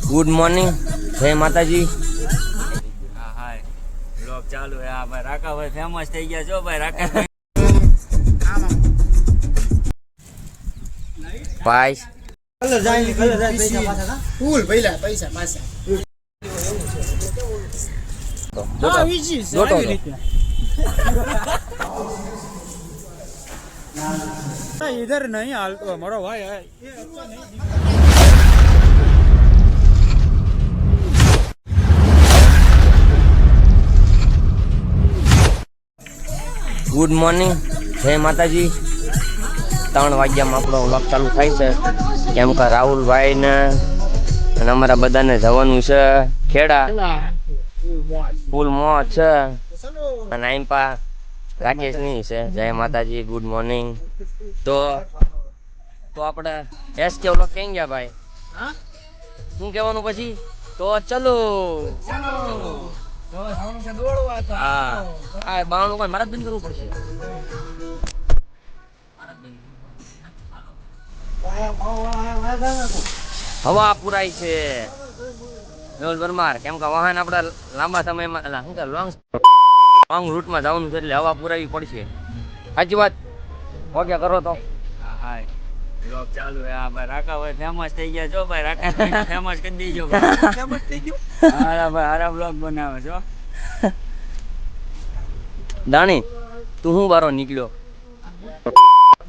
Good morning, જય માતાજી. હા હાય બ્લોગ ચાલુ હે. આ ભાઈ રાકાભાઈ ફેમસ થઈ ગયા છો ભાઈ. રાકાભાઈ ભાઈ इधर नहीं हाल तो हमारा भाई है। ગુડ મોર્નિંગ, જય માતાજી. 3 વાગ્યામાં આપણો વ્લોગ ચાલુ થાય છે. કેમ કે રાહુલભાઈ ને અને અમારા બધાને જવાનું છે ખેડા. ફૂલ મોજ છે અને આઈમ પા રાકેશ ની છે. જય માતાજી, ગુડ મોર્નિંગ. તો આપણે એસ કે વ્લોગ કઈ ગયા ભાઈ? શું કહેવાનું પછી? તો ચલો. હા બાણું કોઈ મારા જ બંધ કરવું પડશે. હવા પુરાય છે પરમાર. કેમ કે વાહન આપડા લાંબા સમયમાં લોંગ રૂટમાં જવાનું છે એટલે હવા પુરાવી પડશે. સાચી વાત? ઓકે કરો તો. હા હાય બ્લોગ ચાલુ હે. આ ભાઈ રાકાભાઈ ફેમસ થઈ ગયા છો ભાઈ. રાકાભાઈ ફેમસ કરી દેજો ભાઈ. ફેમસ થઈ ગયો. હારા ભાઈ હારા બ્લોગ બનાવે છો. દાણી તું શું બારો નીકળ્યો?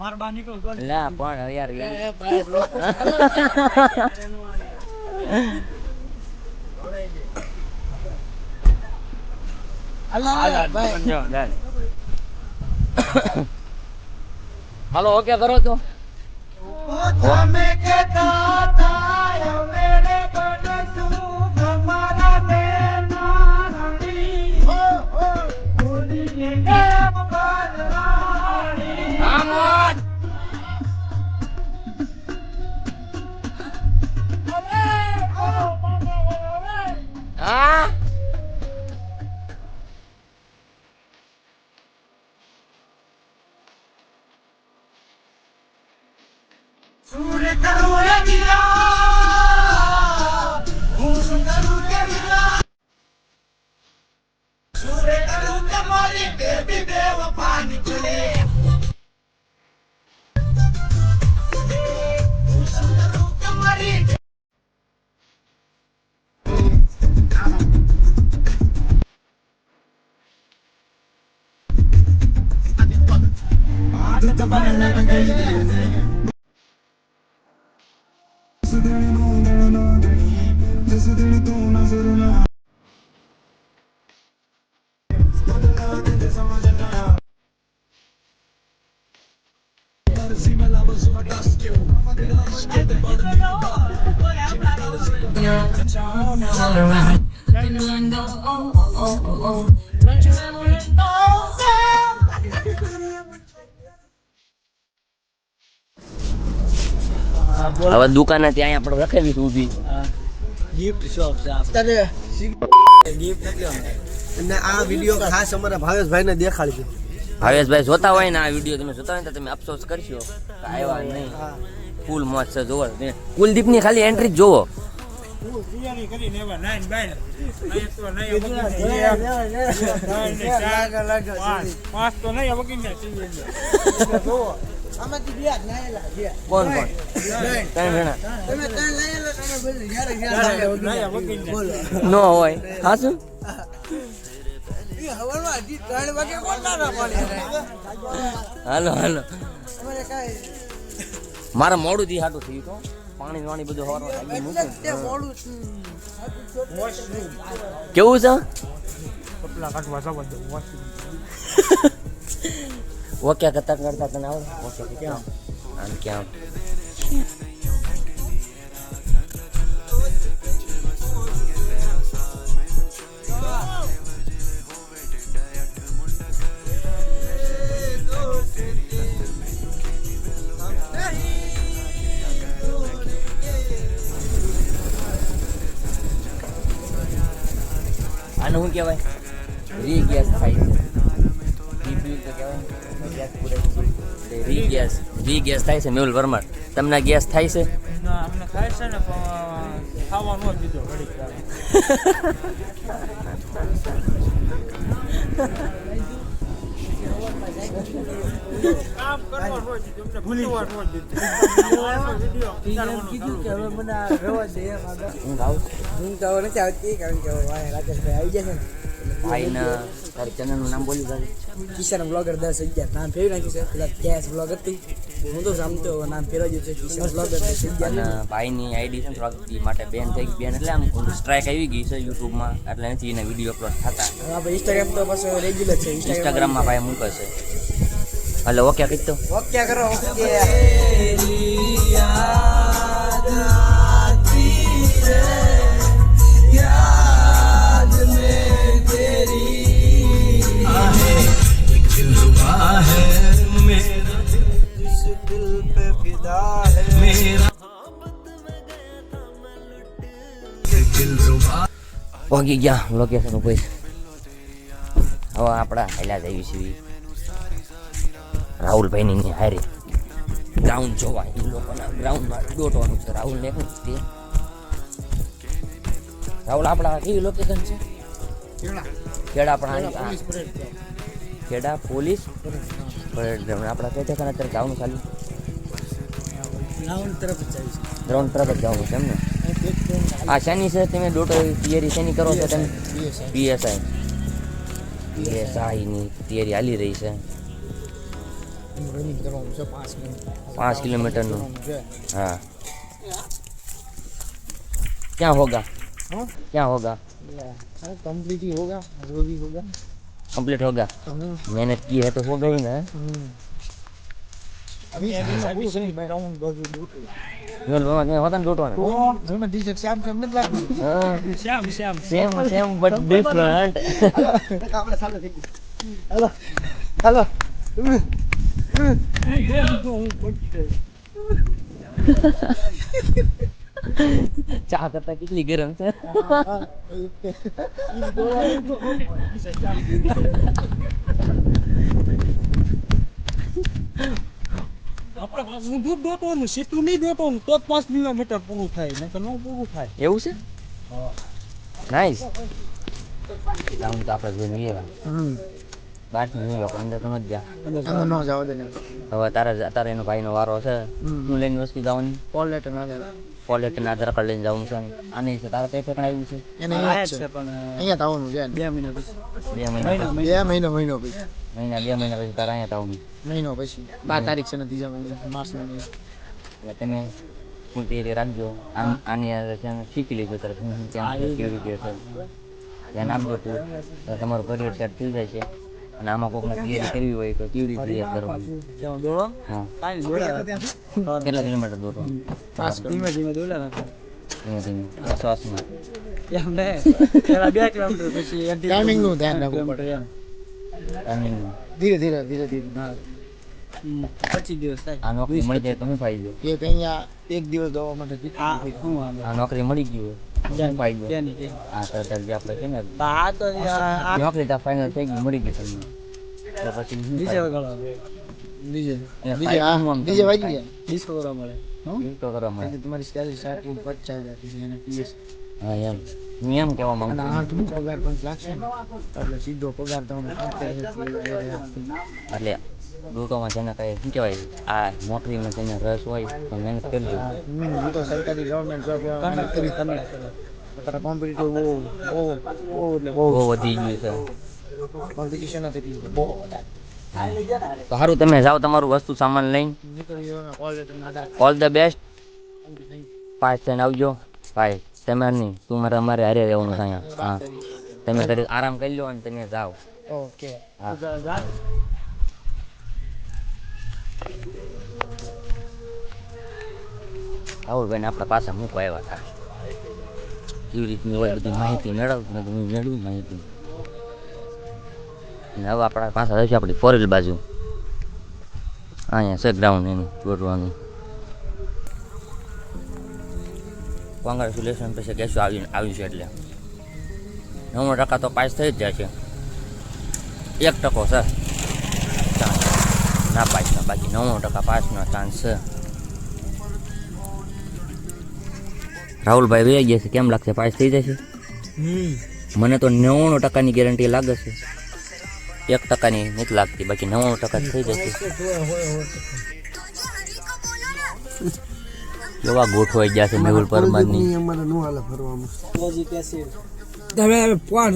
मार बानी को લા પણ યાર હાલો ઓકે કરો તો. હા હવે દુકાને ત્યાં આપણે રખાવી ઊભી. गिफ्ट शॉप से आप गिफ्ट અને આ વિડિયો ખાસ અમારા ભાવેશભાઈને દેખાડજો. ભાવેશભાઈ જોતા હોય ને આ વિડીયો, તમે જોતા હોય ને તો તમે અફસોસ કરશો કે આવ્યા નહીં. ફૂલ મોજ છે જોવો. કુલદીપની ખાલી એન્ટ્રી જ જોવો. તૈયારી કરીને એવા નાઈન બાઈન નહીં તો નહીં પાંચ તો નહીં વગી ને જોવો. આમાંથી બે નાયેલા છે. કોણ કોણ? 3 જણા તમે ત્રણ નાયેલા તમે બોલો યાર બોલો નો હોય. હા શું હવારમાં હજી 3 વાગે કોણ ના પાડી? હાલો હાલો. અમારે કાઈ મારે મોડું થી હાટું થયું તો પાણી વાણી બધું હવારમાં લાગી મૂક્યું. તે મોડું કેવું છે? કપલા કાઢવા જવા દો. ઓકે કરતા કરતા તને આવડે? ઓકે ક્યાં આમ ક્યાં આને શું કહેવાય? રીગેસ થાય છે. ડીપી તો કહેવાય ગેસ પૂરે. રીગેસ થાય છે. મેહુલ વર્મા, તમને ગેસ થાય છે? ખાય છે ને પણ ખાવા ન દીધો ઘડીક વાર. કામ કરવા ન દીધું, એમને ભૂલવા ન દીધું. કીધું કે હવે મને આ રહેવા દે એમ આગળ. હું ખાઉં હું તો હવે નથી આવતી કારણ કે હવે ભાઈ રાકેશભાઈ આવી જશે ને ભાઈને તારી ચેનલનું નામ બોલી તારી કિશન બ્લોગર 1011 નામ ફેરવી નાખ્યું છે પેલા ગેસ બ્લોગ હતું હું તો સમજો નામ ફેરવ્યું છે કિશન બ્લોગર 1011 અને ભાઈની આઈડી છે ને થોડાક દી માટે બેન થઈ ગઈ બેન એટલે આમ સ્ટ્રાઇક આવી ગઈ છે યુટ્યુબમાં એટલે નથી એના વિડીયો અપલોડ થતા હવે આપણે ઇન્સ્ટાગ્રામ તો પાછું રેગ્યુલર છે ઇન્સ્ટાગ્રામમાં ભાઈ મૂકે છે એટલે ઓકે કીધું તો ઓકે કરો ઓકે પહોંચી ગયા લોકેશન ઉપર હવે આપણા હેલા જઈએ છીએ રાહુલભાઈની હારે ગ્રાઉન્ડ જોવા એ લોકોના ગ્રાઉન્ડમાં દોટવાનું છે રાહુલને શું તે રાહુલ આપણા કેવી લોકેશન છે ખેડા આપણા ખેડા પોલીસ પરેડ ગ્રાઉન્ડ આપણા કઈ ઠેકાણે અત્યારે જવાનું ચાલુ ગ્રાઉન્ડ તરફ જ જાય ગ્રાઉન્ડ તરફ જ જવાનું છે એમને આ શેની છે તમે દોટો તૈયારી શેની કરો છો તમે પીએસઆઈની તૈયારી હાલી રહી છે રનિંગ કરવાનું છે 5 કિલોમીટરનું हाँ क्या होगा हाँ? क्या होगा कंप्लीट ही होगा जो भी होगा कंप्लीट होगा मेहनत की है तो होगा ही ना अभी कुछ नहीं मैं राउंड दो होता ना डोटो जो मैं डी श्याम से मत लाग શ્યામ શ્યામ सेम सेम बट डिफरेंट આપણે સામે થઈ હેલો હેલો ચા કરતા કેટલી ગરમ છે આપણે ઊંધું દોટવાનું સીધું નહીં દોટવાનું તો જ 5 કિલોમીટર પૂરું થાય નહીં તો ન પૂરું થાય. એવું છે નાઈસ રાઉન્ડ તો આપણે જોઈને એવા બાર ની લોકો અંદર તો નથી ગયા નો જાવ દે હવે તારે એનો ભાઈનો વારો છે હું લઈને વસ્તુ જવાની કોલ લેટર ના દે પોલેટના આધાર કાર્ડ લઈને જવાનું છે આની છે તારે કઈ ઠેકાણે આવ્યું છે એને અહીંયા તાવનું છે 2 મહિના પછી 2 મહિના મહિનો પછી 2 મહિના પછી તારે અહીંયા આવવાનું મહિનો પછી 12 તારીખ છે ને ત્રીજા મહિના માર્ચ મહિના એટલે તમે ફૂલ તૈયારી રાખજો આની અંદર છે ને શીખી લેજો તારે ત્યાં કેવી રીતે છે ધ્યાન આપજો તો તમારું કરિયર સેટ થઈ જાય છે અને આમાં કોકને તૈયારી કરવી હોય તો કેવી રીતે તૈયાર કરવાની કેમ દોડો હા કાઈ દોડા કેટલા કિલોમીટર દોડવાનું ધીમે ધીમે દોડા ધીમે ધીમે શ્વાસમાં એમ ને પેલા 2 કિલોમીટર પછી ટાઈમિંગ નું ધ્યાન રાખવું પડે એમ ટાઈમિંગ ધીરે ધીરે ધીરે ધીરે હા 25 દિવસ થાય આ નોકરી મળી જાય તમે પાઈ દો એક અહીંયા એક દિવસ દવા માટે આ નોકરી મળી ગઈ હોય પાઈ દો હા તો આપણે છે ને આ તો નોકરી તો ફાઇનલ થઈ ગઈ મળી ગઈ તમને તો પછી ડીજે વગાડો ડીજે વાગી ગયા ડિસ્કો કરવા મળે તો કરવા મળે તમારી સેલેરી સ્ટાર્ટિંગ 50,000 થી અને પીએસ હા એમ હું એમ કહેવા માંગુ અને છું. 8 પગાર પણ લાગશે ને એટલે સીધો પગાર તમને એટલે દોટોમાં જેને કઈ શું કહેવાય આ નોકરીમાં જેને રસ હોય તો મહેનત કરજો હું તો સરકારી ગવર્નમેન્ટ જોબ કરી તમને અત્યારે કોમ્પિટિટિવ બહુ બહુ વધી ગયું છે કોમ્પિટિશન હતી બહુ તો સારું તમે જાઓ તમારું વસ્તુ સામાન લઈને નીકળી ગયો કોલ લેટર ના દા ઓલ ધ બેસ્ટ પાછ થઈને આવજો ભાઈ તમે નહીં તું મારે અમારે હારે રહેવાનું છે અહીંયા હા તમે ઘરે આરામ કરી લો અને તમે જાઓ ઓકે હા રાહુલભાઈને આપણા પાછા મૂકવા આવ્યા હતા કેવી રીતની હોય બધી માહિતી મેળવું મેળવી માહિતી અને હવે આપણા પાછા જશે આપણી ફોરેલ બાજુ અહીંયા છે ગ્રાઉન્ડ એનું દોડવાનું કોંગ્રેચ્યુલેશન પછી કહેશું આવ્યું છે એટલે 9% તો પાસ થઈ જ જાય છે 1% છે ના પાસનો બાકી 99% પાસનો ચાન્સ છે રાહુલભાઈ વહી ગયા છે, કેમ લાગશે પાસ થઈ જશે? મને તો 99% ગેરંટી લાગે છે, 1% નથી લાગતી, બાકી 99% થઈ જશે. કેવા ગોઠવાઈ ગયા છે મેહુલ પરમારની. અમારે નો હાલે ફરવામાં. તમે ફોન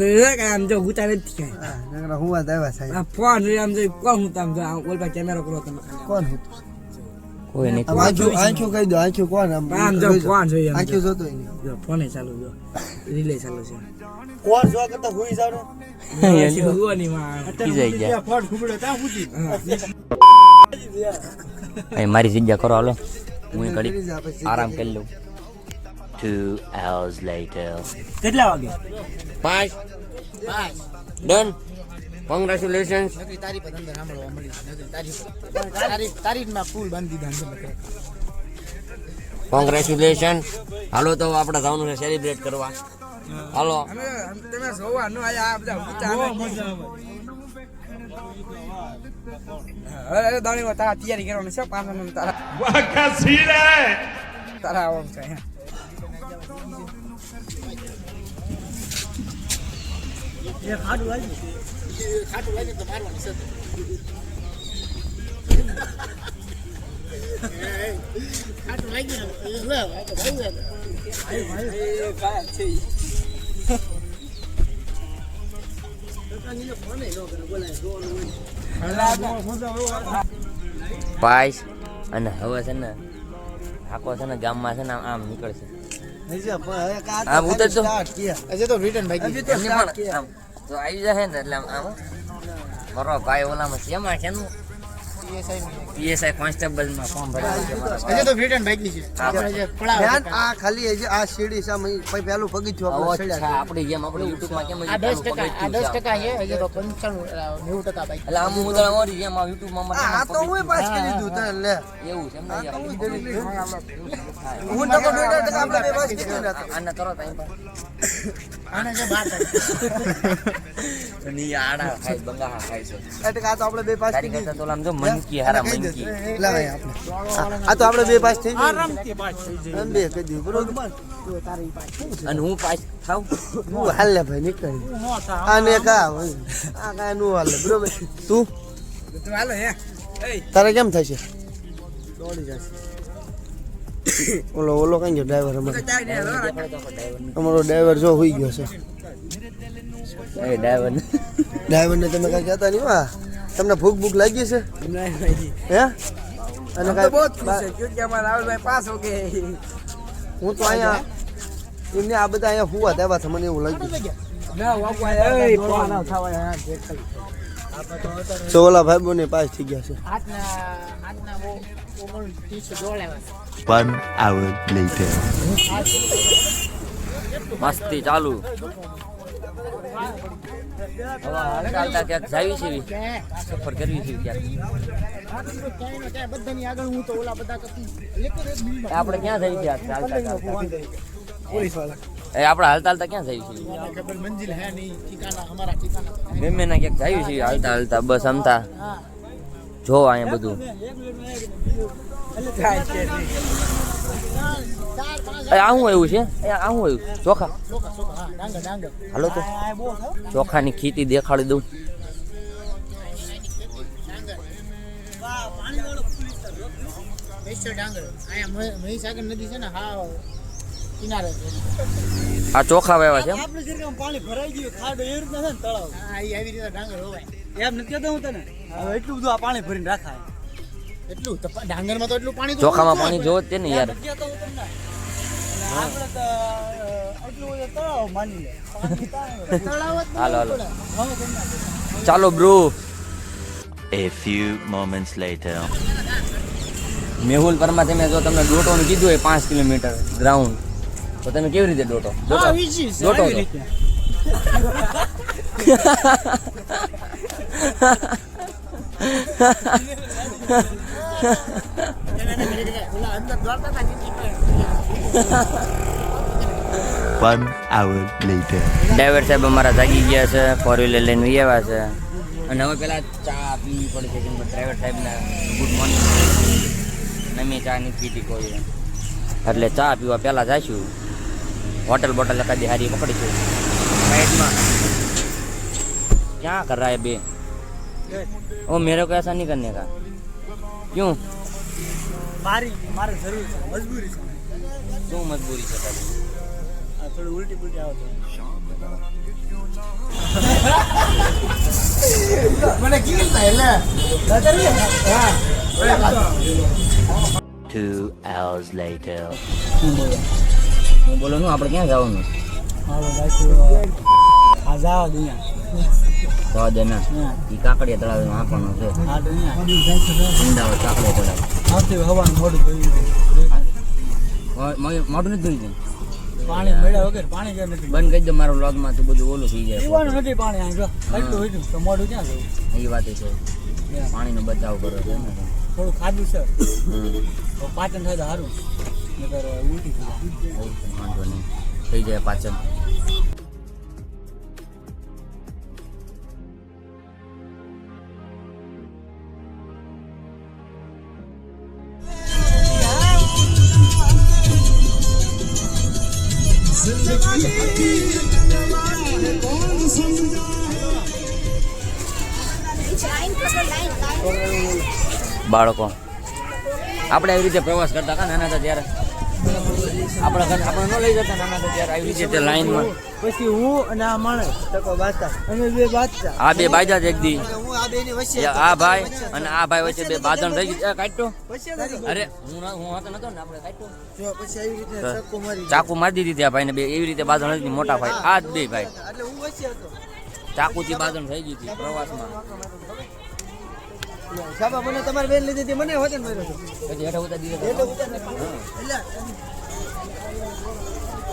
આમ જો ગુતા નથી કઈ નકરા હું વાત આવ્યા સાહેબ. ફોન આમ જો કોણ હું તમે ઓલપા કેમેરો કરો તમે કોણ હતું? કોઈ નથી. આંખો કહી દો, આંખો કોણ? આમ જો ફોન જોઈએ આંખો જોતો ય નહીં. જો ફોને ચાલુ જો રિલે ચાલુ છે કોણ જો કરતા હુઈ જાવ હુવાની માં ખીજાઈ ગયા. ફોન ખુબડે તા પૂછી. અહીં મારી જગ્યા કરો, હાલો હું ઘડી આરામ કરી લઉં. 2 hours later. કેટલા વાગે 5 ડન. કોંગ્રેચ્યુલેશન્સ. તારીખ પર અંદર સાંભળવા મળી તારીખમાં ફૂલ બાંધી દીધા કોંગ્રેચ્યુલેશન. હાલો તો આપણે જવાનું છે સેલિબ્રેટ કરવા. હાલો. તમે જોવા નો આયા આ બધા ગુતા અરે દાણી તારા તૈયારી કરવાની છે 5 મિનિટ તારા વાકા સીરે તારા આવું છે એ ખાડું લાગી તો મારવાની છે ખાડું લાગી લે ભાઈ છે પાઈસ અને હવે છે ને આખો છે ને ગામમાં છે ને આમ નીકળશે. આમ ઉતરજો. અજે તો રિટર્ન ભાઈ એમની પણ આમ તો આવી જશે ને એટલે આમ મારો ભાઈ ઓલામાં શેમાં છે ને પીએસઆઈ કોન્સ્ટેબલમાં ફોર્મ ભરાયું છે મારા ભાઈ. અજે તો રિટર્ન ભાઈ છે આપણે જે પડાવ આ ખાલી હજી આ શેરડી સામે પછી પેલું પગથિયું આપણે ચડ્યા. આપણી જેમ આપણે યુટ્યુબમાં કેમ આ 10% છે અજે તો 95 90% ભાઈ એટલે આમ હું તને મોરી જેમ આ યુટ્યુબમાં આ તો હું પાસ કરી દીધું તને લે. એવું છે એમ ને યાર. હું ટકો 1.5% આપણે બે પાસ કરી દીધા. આને કરો ટાઈમ પર આને જે વાત ની આડા ખાય બંગાહા ખાય છે. એટલે આ તો આપણે બે પાસ કરી તારી કરતા દીધા. તો આમ જો મનકી હારા મનકી. લે ભાઈ આપણે આ તો આપણે બે પાસ થઈ ગયા. આરામથી પાસ થઈ જાય બે કરી દીધું બરોબર. તારી પાસ અને હું પાસ થાવ હું હાલ લે ભાઈ નીકળી. આને કા ભાઈ આ કાય નો હાલે બરોબર. તું તું હાલો હે એ તારે કેમ થશે? ઓલો કઈ ગયો ડ્રાઈવર અમારો ડ્રાઈવર જો હોઈ ગયો છે. એ ડ્રાઈવર ડ્રાઈવરને તમે કઈ કહેતા નહીં હા? તમને ભૂખ લાગી છે હે? અને तो बहुत કઈ खुश है क्योंकि हमारा राहुल भाई पास हो गए હું તો અહીંયા એમને આ બધા અહીંયા હુવા દેવા છે મને એવું લાગ્યું. ना वो आया ए फोन उठावा यार देख તો ઓલા ભાઈ બોને પાસ થઈ ગયા છે. આજના वो ટીશર્ટ જોડાવા 1 hour later. મસ્તી ચાલુ. હવે ચાલતા ક્યાંક જાવી છે સફર કરવી છે ક્યાંક. બધાની આગળ હું તો ઓલા બધા કરતી એક મિનિટ આપણે ક્યાં જઈ છે ચાલતા ચાલતા? पुलिस वाला એ આપણે હાલતા હાલતા ક્યાં જઈ છે? खबर मंजिल है नहीं ठिकाना हमारा ठिकाना મેમે ના ક્યાંક જાવી છે હાલતા હાલતા બસ અમતા જો અહીંયા બધું. એ આ શું આવ્યું છે? એ આ શું આવ્યું? ચોખા. હાલો તો ચોખાની ખેતી દેખાડી દઉં. મહીસાગર નદી છે ને હા કિનારે આ ચોખા વાવ્યા છે એમ? આપણે જરીક પાણી ભરાઈ ગયું ખાડો એ રીતના છે ને તળાવ હા એ આવી રીતે ડાંગર હોવાય એમ નથી કહેતો હું તને હવે એટલું બધું આ પાણી ભરીને રાખાય એટલું તો ડાંગરમાં તો એટલું પાણી ચોખામાં પાણી જોવો જ તે ને યાર. કહેતો હું તમને આપણે તો એટલું બધું તળાવ માની લે તળાવ જ હાલો હાલો ચાલો bro. A few moments later. Mehul પરમાં તમે જો તમને ડોટોનું કીધું હોય 5 કિલોમીટર ગ્રાઉન્ડ તો તમે કેવી રીતે ડોટો? હા વીજી છે ડોટો આવી તો. રીતે ઓલા અંદર દોડતા હતા 1 hour later. ડ્રાઈવર સાહેબ અમારા જાગી ગયા છે, 4 વ્હીલર લઈને આવ્યા છે અને હવે પેલા ચા પીવી પડે છે કેમ કે ડ્રાઈવર સાહેબને ગુડ મોર્નિંગ. મેં ચા નથી પીધી કોઈ એટલે ચા પીવા પહેલાં જઈશું होटल बोटल एकादी हारी पकड़ी थी साइड में क्या कर रहा है बे ओ मेरे को ऐसा नहीं करने का क्यों મારી મારે જરૂર છે મજબૂરી છે क्यों मजबूरी से तारी આ થોડી ઉલટી પુલટી આવે તો મને કીધું એટલે 2 hours later. હું બોલું છું આપણે ક્યાં જવાનું હાલો ભાઈ આ જાવ દુનિયા જવા દે ના એ કાકડિયા તળાવ આપવાનો છે આ દુનિયા અમદાવાદ કાકડિયા તળાવ આવતી હવાનું મોઢું ધોઈ મોટું નથી ધોઈ પાણી મળ્યા વગર પાણી કેમ નથી બંધ કરી દો મારો વ્લોગમાં તો બધું ઓલું થઈ જાય પીવાનું નથી પાણી આ જો એટલું હોય તો મોઢું ક્યાં જવું એ વાત છે પાણીનો બચાવ કરો છે ને થોડું ખાધું છે હમ. તો પાચન થાય તો સારું નકર ઉલટી થઈ જાય વાંધો નહીં થઈ જાય પાચન બાળકો આપણે આવી રીતે પ્રવાસ કરતા હતા નાના હતા ત્યારે આપણે ન લઈ જતા નાના હતા ત્યારે આવી રીતે લાઈનમાં પછી હું અને આ માણસ ટકો બાજતા અમે બે બાજતા આ બે બાજા જ એક દી હું આ બેની વચ્ચે આ ભાઈ અને આ ભાઈ વચ્ચે બે બાંધણ થઈ ગઈ કાઢતો પછી નથી અરે હું હતો નતો ને આપણે કાઢતો જો પછી આવી રીતે ચક્કુ મારી ચાકુ મારી દીધી ત્યાં ભાઈને બે એવી રીતે બાંધણ હતી મોટા ભાઈ આ જ બે ભાઈ એટલે હું વચ્ચે હતો ચાકુથી બાંધણ થઈ ગઈ હતી પ્રવાસમાં સાબા મને તમારી બેન લીધી હતી મને હોતે ને માર્યો હતો પછી હેઠા ઉતારી દીધા એટલે ઉતારને એટલે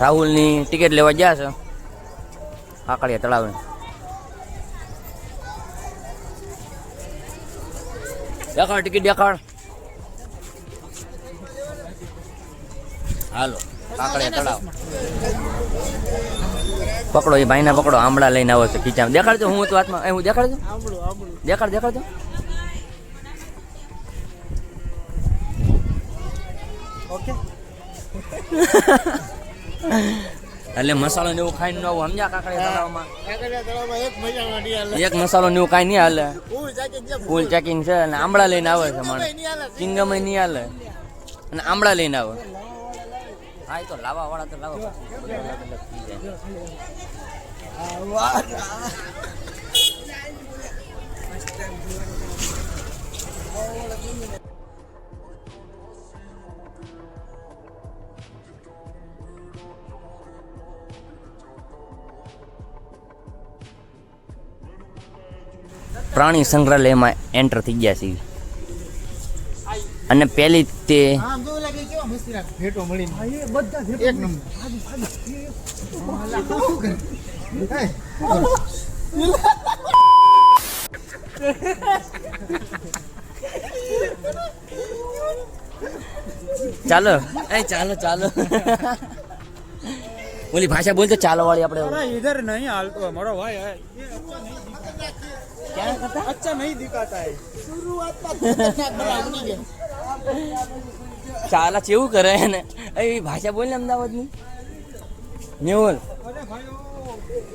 રાહુલની ટિકિટ લેવા ગયા છે કાકડિયા તળાવે દેખાડ ટિકિટ દેખાડ હાલો કાકડિયા તળાવ પકડો એ ભાઈને પકડો આંબળા લઈને આવો છે ખીચામાં દેખાડજો હું તો હાથમાં હું દેખાડજો દેખાડજો ઓકે એટલે મસાલો ને એવું ખાઈને ન આવું સમજ્યા કાકડિયા તળાવમાં કાકડિયા તળાવમાં એક મજાનો ડિયા એક મસાલો ને એવું કાંઈ નહીં હાલે ફૂલ જાકે જે ફૂલ ચેકિંગ છે અને આંબળા લઈને આવે છે માણસ ચિંગમ નહીં હાલે અને આંબળા લઈને આવે હા એ તો લાવા વાળા તો લાવા પ્રાણી સંગ્રહાલયમાં એન્ટર થઈ ગયા છીએ અને પહેલી તે આમ જો લાગે કેવા મસ્તી રાખ ભેટો મળીને એ બધા એક નંબર ચાલો ચાલો ચાલો ઓલી ભાષા બોલતો ચાલો વાળી આપણે अरे इधर नहीं हालतो हमारा भाई है क्या करता अच्छा नहीं दिखाता है शुरुआत में खतरनाक बना बनी गया ચાલા કેવું કરે ને એ ભાષા બોલ ને અમદાવાદની મેહુલ अरे भाई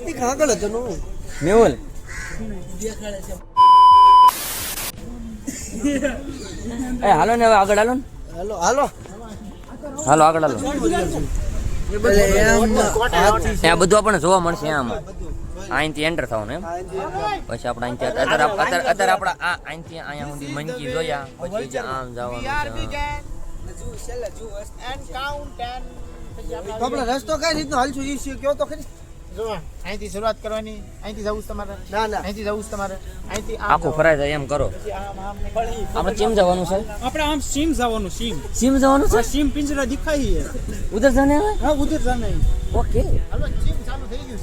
એ કાગળ હતો નો મેહુલ દેખાડે છે એ હાલો ને હવે આગળ હાલો ને હાલો હાલો હાલો આગળ હાલો એટલે એમ હાથી ત્યાં બધું આપણને જોવા મળશે આમ અહીંથી એન્ટર થવાનું એમ પછી આપણે અહીંથી અત્યારે આપણે આ અહીંથી અહીંયા સુધી મંકી જોયા પછી જે આમ જવાનું છે. and count and તો આપણે રસ્તો કઈ રીતનો હાલશું ઈ કયો તો ખરી જો અહીંથી શરૂઆત કરવાની અહીંથી જવું છે તમારે ના ના અહીંથી જવું છે તમારે અહીંથી આમ આખું ફરાય જાય એમ કરો આમ આમ ફળી આપણે ચીમ જવાનું છે આપણે આમ સીમ જવાનું સીમ ચીમ જવાનું છે સીમ પિંજરા દિખાઈ है ઉધર જાને હવે હા ઉધર જાને ઓકે હાલો સીમ ચાલુ થઈ ગયું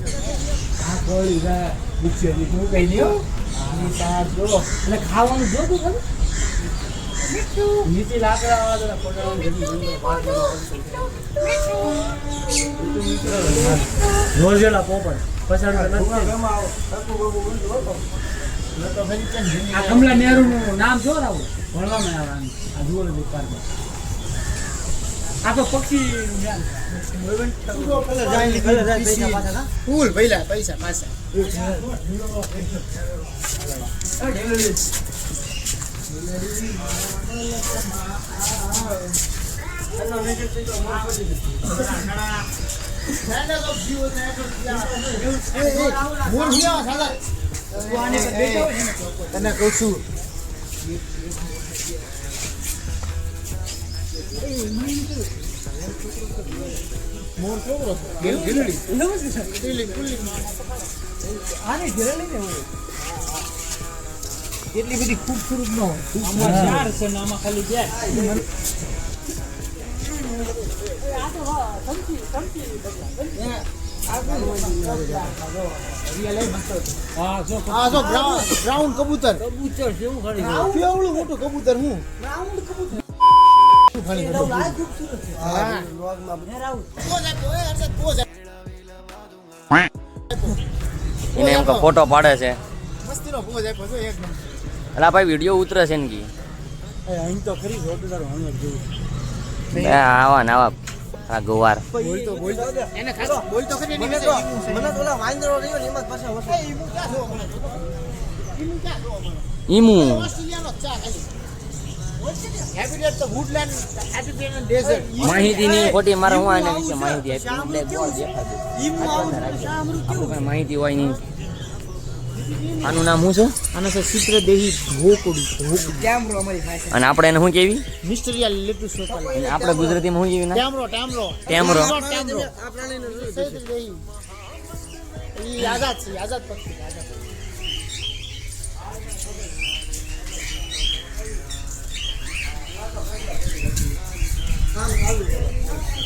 છે એટલે ખાવાનું જોતું ખરું નીચે લાકડા વાળા રોજેલા પોપટ પછાડ આ કમલા નહેરુ નું નામ જો રાવું ભણવામાં આવવાનું આ જુઓ દુકાનમાં આ તો પક્ષી કલર જાય પૈસા પાછા ફૂલ ભઈલા પૈસા પાછા તને કહું છું એટલી બધી ખૂબસૂરત ન હોય ચાર છે ને આમાં ખાલી બે બ્રાઉન કબૂતર કેવું કેવડું મોટું કબૂતર હું એને એમ કે ફોટો પાડે છે મસ્તીનો પોઝ આપ્યો છે એક નંબર અલા ભાઈ વિડીયો ઉતરે છે ને કી અહીં તો ખરી જોરદાર હમણાં જોયું આવા ને આવા આ ગોવાર બોલતો એને ખાસ બોલતો ખરી મને તો ઓલા વાંદરો રહ્યો ને એમાં પાછા વસે ઈમુ ક્યાં જો મને ઈમુ ઓસ્ટ્રેલિયાનો ચા ખાલી હેબિટેટ તો વુડલેન્ડ હેબિટેટ એન્ડ ડેઝર્ટ માહિતીની ખોટી મારે હું આના વિશે માહિતી આપી એટલે ગોળ દેખાતું ઈમુ શામરૂ આપણે કઈ માહિતી હોય નહીં આનું નામ શું છે આના છે ચિત્રદેહી ભોકડી કેમરો અમારી પાસે અને આપણે એને શું કેવી મિસ્ટરિયલ લેટુ સોપાલ અને આપણે ગુજરાતીમાં શું કેવી ના ટેમરો ટેમરો આ પ્રાણીનો ચિત્રદેહી ઈ આઝાદ છે આઝાદ પક્ષી આઝાદ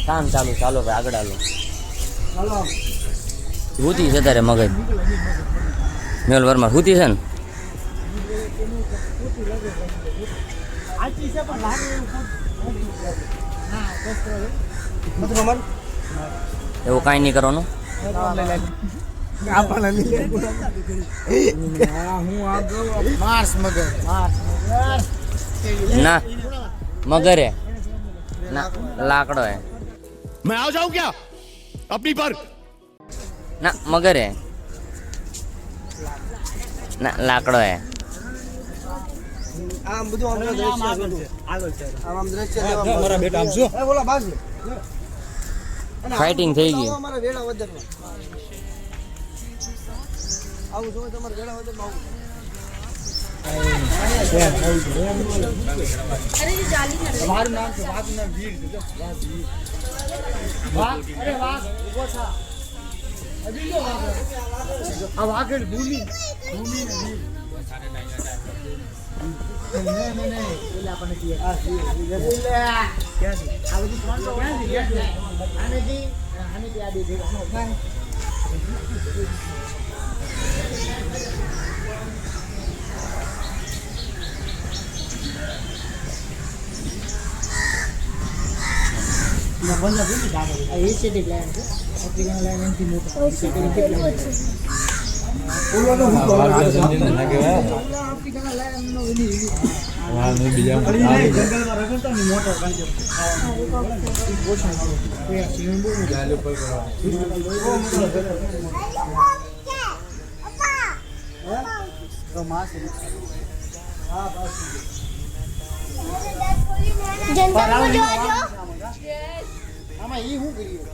કામ ચાલુ ચાલો ભાઈ આગળ હાલો હુતી છે તારે મગજ મેલ વર્મા હુતી છે ને આચી છે પણ લાગે એવું એવું કાંઈ નહીં કરવાનું માર્સ મગર ના મગરે ના લાકડો હે मैं आ जाऊं क्या अपनी पर ના મગરે ના લાકડો હે આમ બધું આમ દ્રશ્ય આગળ છે આમ દ્રશ્ય મારા બેટા આમ જો એ બોલા બાજુ ફાઇટિંગ થઈ ગઈ અમારા વેળા વદરમાં આવું જો તમારા વેળા વદરમાં આવું મારું નામ છે વાઘ નામ વીર છે વાઘ અરે વાઘ ઉભો થા અભી જો વાઘ આ વાઘ ભૂમિ ભૂમિ ને વીર નહીં પેલા આપણને કહે આ ક્યાં છે આ બધી ત્રણ તો ક્યાં છે આનેથી આ બે ભેગા એસેટિક લાઈન છે ઓપ્ટિકલ લાઈન એનથી મોટો ઓપ્ટિકલ લાઈન નો વિની જંગલમાં રખડતા ને મોટો કાંજો આમાં ઈ શું કર્યું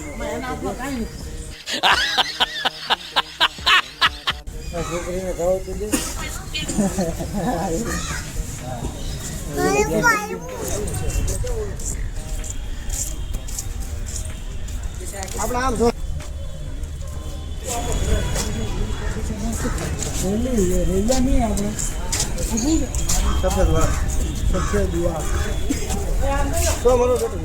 આમાં એના આપણો કાંઈ નથી છોકરીને કહો તો દે આપણે આમ જો રેલા નહીં આપણે સફેદ વાળ સફેદ વાળ તો મારો બેટો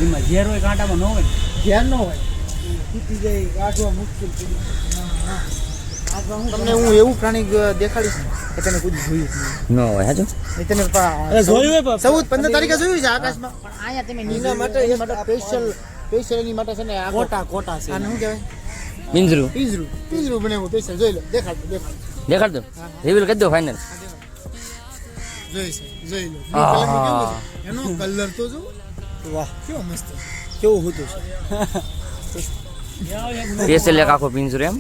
એમાં ઝેર હોય કાંટામાં ન હોય ઝેર ન હોય તૂટી જાય કાઢવા મુશ્કેલ તમને હું એવું પ્રાણી દેખાડીશ કે તમે કોઈ જોયું ન હોય હાજો એ તમે જોયું 14-15 તારીખે જોયું છે આકાશમાં પણ અહીંયા તમે નીના માટે સ્પેશિયલ એની માટે છે ને આ કોટા છે આને શું કહેવાય પિંજરું પિંજરું બનાવ્યું સ્પેશિયલ જોઈ લો દેખાડ દેખાડ દો રિવીલ કરી દો ફાઇનલ જોઈ છે જોઈ લો blue colour નું કેવું છે? એનો કલર તો જો વાહ કેવો મસ્ત કેવું હતું છે સ્પેશિયલ એક આખો પિંજરો એમ.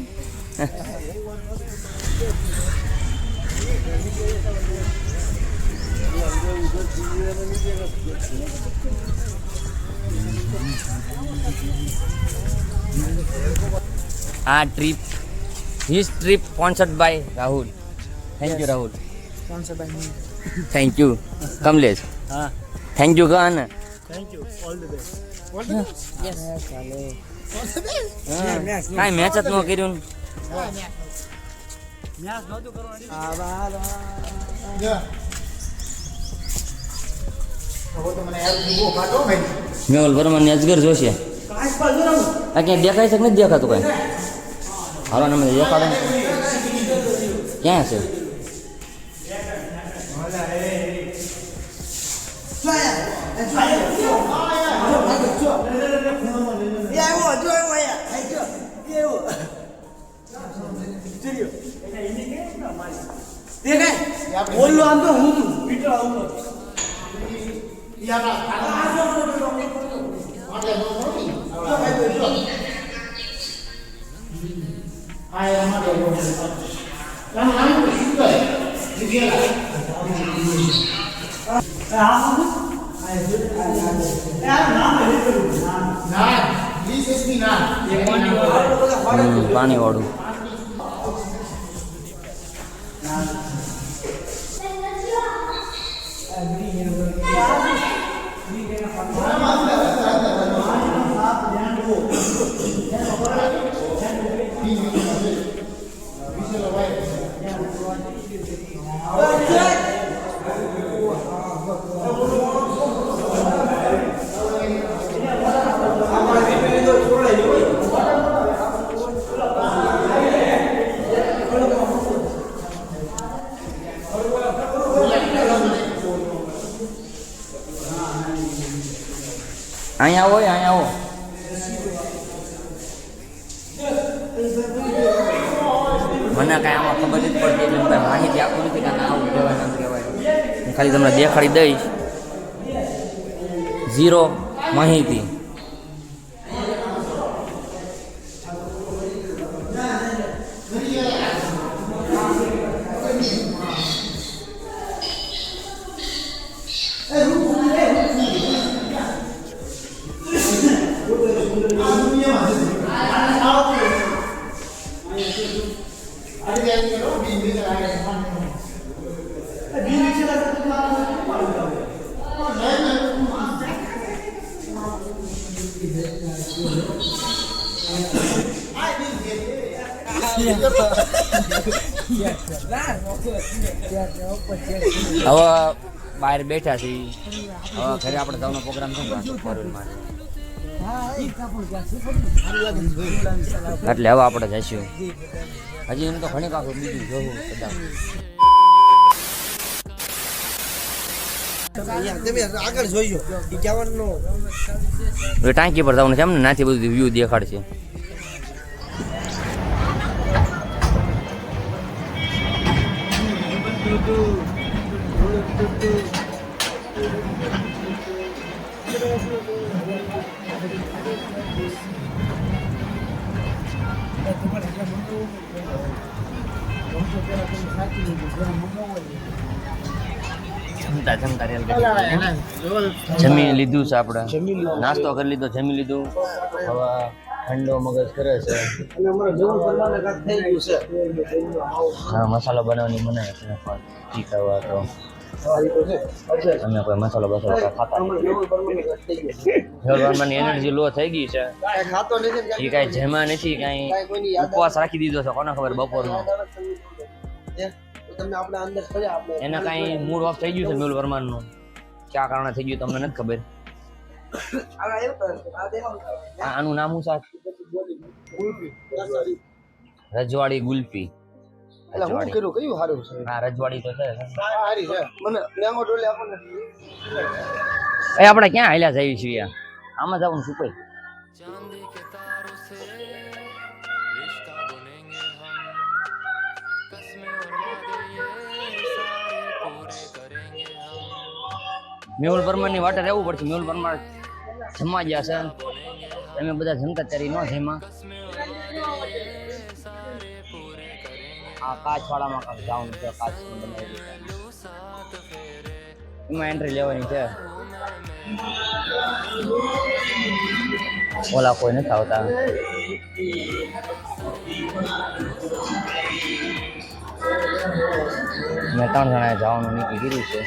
આ trip his trip sponsored by Rahul. Thank you Rahul. Sponsor by me. Thank you Kamlesh. હા થેન્ક યુ કહા ને. Thank you all the best all the best yes ચાલે ઓલ ધ બેસ્ટ કાંઈ મેચ જ ન કર્યું. મેચ નહોતું કરવાનું હવે તો મને યાર ઉભો કાઢો ભાઈ મેહુલ વર્મા ને અજગર જોશે. આ ક્યાંય દેખાય છે કે નથી દેખાતું કાંઈ? હાલો ને મને દેખાડો ને. ક્યાં છે? બોલો આમ તો હું પાણી વાળું. અહીંયા આવો અહીંયા આવો. મને કાંઈ આમાં ખબર નથી પડતી એટલે હું કાંઈ માહિતી આપું નથી કે આવું કહેવાય આમ કહેવાય. હું ખાલી તમને દેખાડી દઈશ. ઝીરો માહિતી. હવે બહાર બેઠા છીએ. હવે ઘરે આપણે જવાનો પ્રોગ્રામ છે ને ફોરવ્હીલમાં. એટલે હવે આપણે જઈશું. હજી એમ તો ઘણી કાંક બીજું જોવું કદાચ. તમે આગળ જોઈજો ઈ કહેવાનું હવે ટાંકી પર જવાનું છે એમ ને, નાથી બધું વ્યૂ દેખાડશે. જમી લીધું છે આપણે, નાસ્તો કરી લીધો, જમી લીધું. હવે ઠંડો મગજ કરે છે. અને અમારા જવું કરવાને કાક થઈ ગયું છે. હા, મસાલો બનાવવાની મને ઈ કરવા તો અમે કોઈ મસાલો બસાલો ખાતા નથી. એનર્જી લો થઈ ગઈ છે. ખાતો નથી એ કાંઈ જમ્યા નથી, કાંઈ ઉપવાસ રાખી દીધો છે. કોને ખબર બપોરનો તમને આપણે અંદર ફર્યા આપણે એને કાંઈ મૂડ ઓફ થઈ ગયું છે મેહુલ વર્માનું. ક્યાં કારણે થઈ ગયું તમને નથી ખબર. આનું નામ શું છે? રજવાડી ગુલ્ફી. એટલે હું કર્યું કયું સારું છે? હા, રજવાડી તો છે. સારી છે. મને લેંગો ડોલે આપણને એ આપણે ક્યાં હાલ્યા જઈએ છીએ? આમાં જવાનું શું કઈ? મેહુલ પરમારની વાટે રહેવું પડશે. મેહુલ પરમાર જમવા ગયા છે, અમે બધા જમતા ત્યારે ન જમ્યા. આ કાચવાળામાં કાંક જવાનું છે, કાચ બનાવેલું છે, એમાં એન્ટ્રી લેવાની છે. ઓલા કોઈ નથી આવતા. મેં 3 જણાએ જવાનું નક્કી કર્યું છે.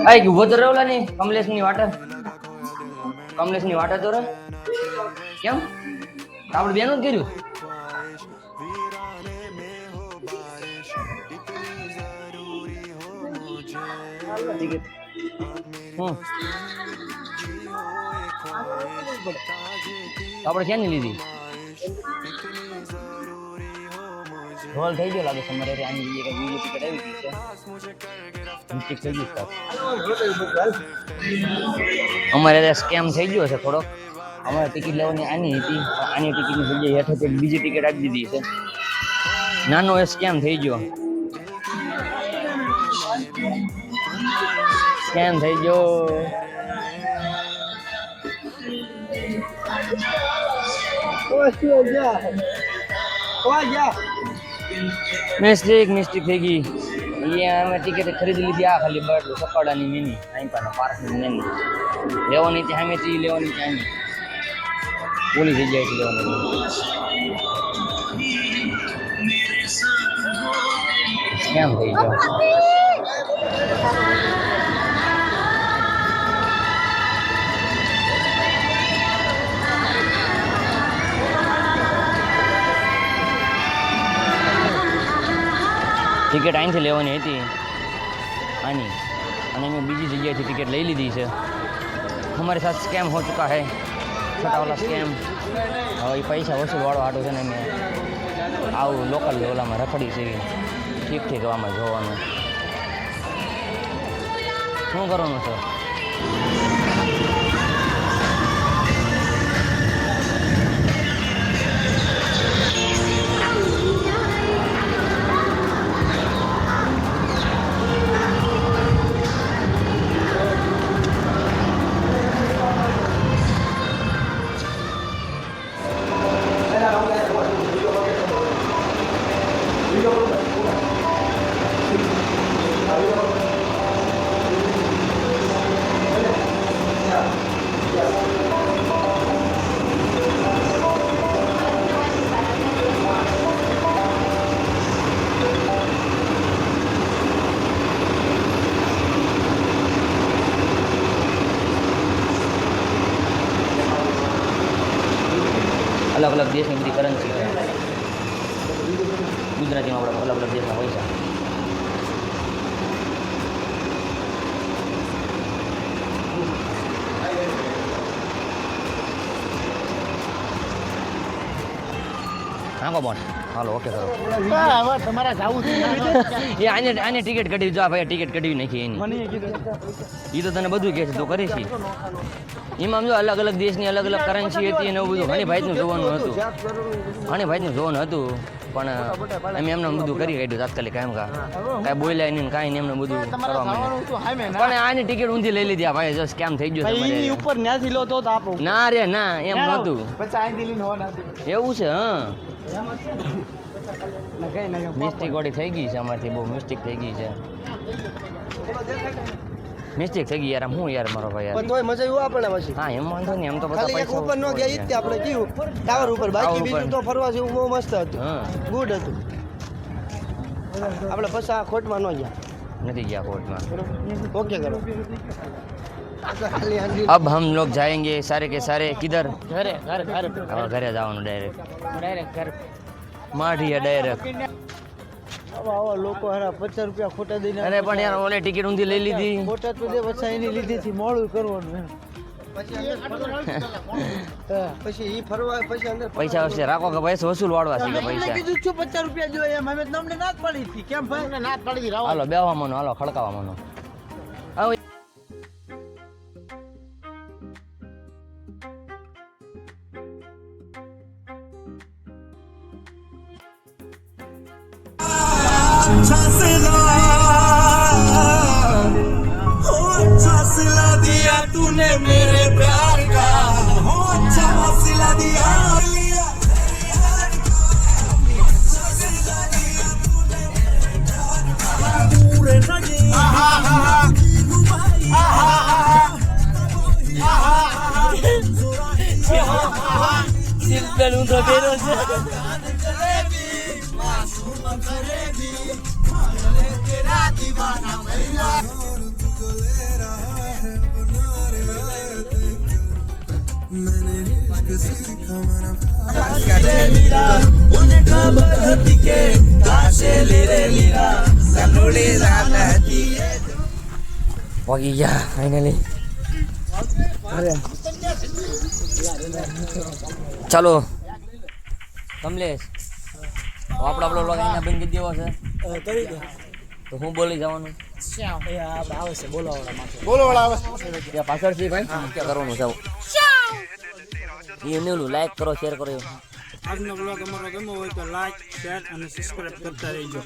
આઈ ઉભો તો રહેલા ની કમલેશની વાટે. કમલેશની વાટે તો રે. કેમ આપણે બેનું જ કર્યું. આપણે ક્યાં ની લીધી? રોલ થઈ ગયો લાગે છે મારે. આની જગ્યાએ બીજી ટિકિટ આવી ગઈ છે. ટિકિટ થઈ ગઈ છે અમારે. સ્કેમ થઈ ગયો છે થોડોક. અમારે ટિકિટ લેવાની આની હતી, આની ટિકિટની જગ્યાએ હેઠળ બીજી ટિકિટ આપી દીધી છે. નાનો એ સ્કેમ થઈ ગયો. સ્કેમ થઈ ગયો. મિસ્ટેક થઈ ગઈ. અમે ટિકિટ ખરીદી લીધી. આ ખાલી બર્ડ સપાડાની મેની અહીં પણ પાર્કની મેની લેવાની છે. સામે થી લેવાની છે. આની બોલી જગ્યાએથી લેવાની. કેમ થઈ ગયો? ટિકિટ અહીંથી લેવાની હતી આની, અને મેં બીજી જગ્યાએથી ટિકિટ લઈ લીધી છે. हमारे साथ स्कैम हो चुका है, छोटा वाला स्कैम. હવે એ પૈસા વસૂલવાળો આટો છે ને મેં આવું લોકલ ઓલામાં રખડી છે. ઠીક આમાં જોવાનું શું કરવાનું છે. अलग अलग देश में बड़ी करंसी है. गुजराती में अलग अलग देश में पैसा. हाँ बोन हालो ओके करो. તમારા જાવું ये आने टिकट कटी जो भाई टिकट कटी नहीं एनी ये तो तने બધું કહે છે તો કરે છે. એમાં જો અલગ અલગ દેશની અલગ અલગ કરન્સી હતી અને એવું બધું ઘણી ભાઈનું જોવાનું હતું. પણ અમે એમને બધું કરી કાઢ્યું તાત્કાલિક. એમ કાંઈ બોલ્યા નહીં કાંઈ નહીં, એમને બધું કરવા માંડ્યું. પણ આની ટિકિટ ઊંધી લઈ લીધી. ભાઈ જો સ્કેમ થઈ ગયો તમારે. ઉપર ન્યાથી લો તો આપો. ના રે ના એમ નહોતું. પછી આઈ દિલ્હી નો એવું છે. હા મિસ્ટેક વાળી થઈ ગઈ છે અમારથી. બહુ મિસ્ટેક થઈ ગઈ છે. મિસ્ટેક થઈ ગઈ યાર. હું યાર મારો ભાઈ યાર. પણ તોય મજા આવ્યું આપણે પછી. હા એમ વાંધો નહીં. એમ તો બધા ખાલી એક ઉપર ન ગયા ઈ જ તે આપણે કીધું ટાવર ઉપર. બાકી બીજું તો ફરવા જેવું બહુ મસ્ત હતું. હા ગુડ હતું. આપણે પછી આ ખોટમાં ન ગયા. નથી ગયા કોર્ટમાં. ઓકે કરો. ખાલી હાંડી अब हम लोग जाएंगे सारे के सारे किधर? ઘરે ઘરે ઘરે હવે ઘરે જવાનું ડાયરેક્ટ. ડાયરેક્ટ ઘરે. માઠીએ ડાયરેક્ટ. આવા લોકો હારા 50 રૂપિયા ખોટા દઈને અરે પણ યાર ઓલે ટિકિટ ઊંધી લઈ લીધી. ખોટા તો દે પછી એની લીધી થી મોડું કરવાનું એમ. પછી ઈ ફરવા પછી અંદર પૈસા હશે રાખો કે પૈસા વસૂલ વાળવા છે કે પૈસા. કીધું છું 50 રૂપિયા જોઈએ એમ. અમે તમને ના જ પાડી હતી. કેમ ભાઈ ના પાડી રાવ. હાલો બેહવા મનો, હાલો ખડકાવા મનો. આવો સિમ્પલ હું તો કર્યો છે પગી ગયા ફાઇનલી ચાલો કમલેશ આપણો બ્લોગ અહીંયા બંધ કરી દેવો છે કરી દો તો હું બોલી જવાનું એ આ આવે છે બોલાવાળા માટે ત્યાં પાછળ છે ભાઈ ક્યાં કરવાનું છે એને ઓલું લાઈક કરો શેર કરો એવું આજનો બ્લોગ અમારો ગમ્યો હોય તો લાઈક શેર અને સબસ્ક્રાઇબ કરતા રહેજો